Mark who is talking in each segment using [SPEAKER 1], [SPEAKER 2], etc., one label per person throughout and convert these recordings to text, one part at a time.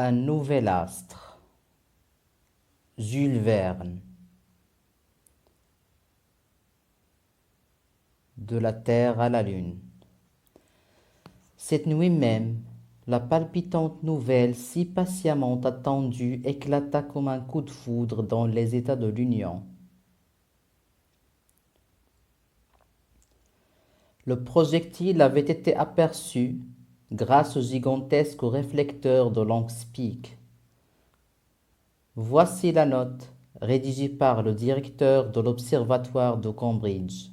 [SPEAKER 1] Un nouvel astre. Jules Verne. De la Terre à la Lune. Cette nuit même, la palpitante nouvelle si patiemment attendue éclata comme un coup de foudre dans les États de l'Union. Le projectile avait été aperçu grâce au gigantesque réflecteur de Long's-Peak. Voici la note rédigée par le directeur de l'observatoire de Cambridge.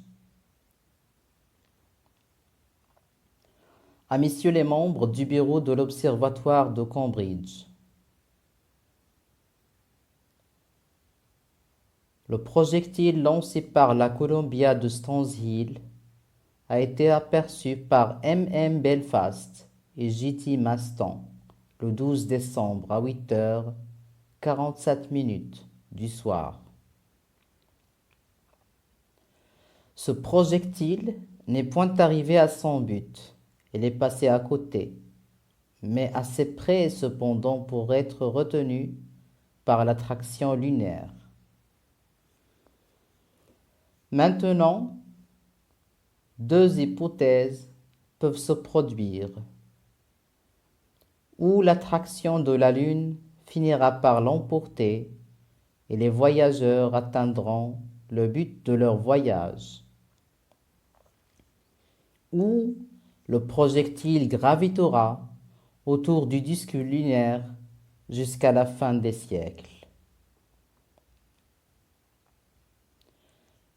[SPEAKER 1] À messieurs les membres du bureau de l'observatoire de Cambridge. Le projectile lancé par la Columbia de Stanshill a été aperçu par M.M. Belfast et J.T. Maston le 12 décembre à 8h47 du soir. Ce projectile n'est point arrivé à son but, il est passé à côté, mais assez près cependant pour être retenu par l'attraction lunaire. Maintenant, deux hypothèses peuvent se produire. Ou l'attraction de la Lune finira par l'emporter et les voyageurs atteindront le but de leur voyage. Ou le projectile gravitera autour du disque lunaire jusqu'à la fin des siècles.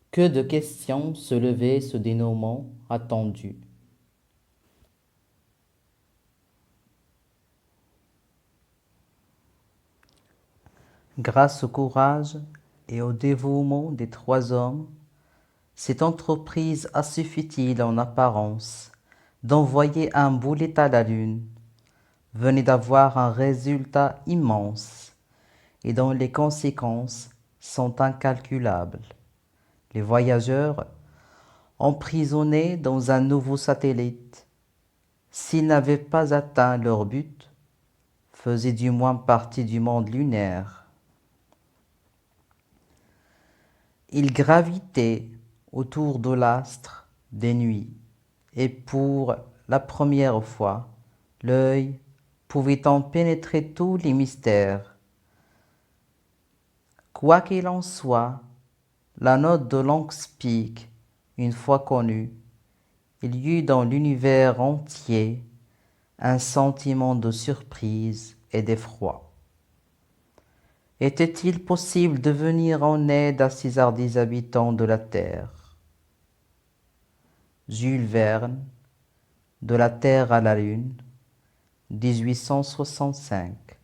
[SPEAKER 1] Que de questions se levaient ce dénouement attendu. Grâce au courage et au dévouement des trois hommes, cette entreprise assez futile en apparence d'envoyer un boulet à la Lune venait d'avoir un résultat immense et dont les conséquences sont incalculables. Les voyageurs, emprisonnés dans un nouveau satellite, s'ils n'avaient pas atteint leur but, faisaient du moins partie du monde lunaire. Ils gravitaient autour de l'astre des nuits, et pour la première fois, l'œil pouvait en pénétrer tous les mystères. Quoi qu'il en soit, la note de Long's-Peak, une fois connue, il y eut dans l'univers entier un sentiment de surprise et d'effroi. Était-il possible de venir en aide à ces hardis habitants de la Terre? Jules Verne, De la Terre à la Lune, 1865.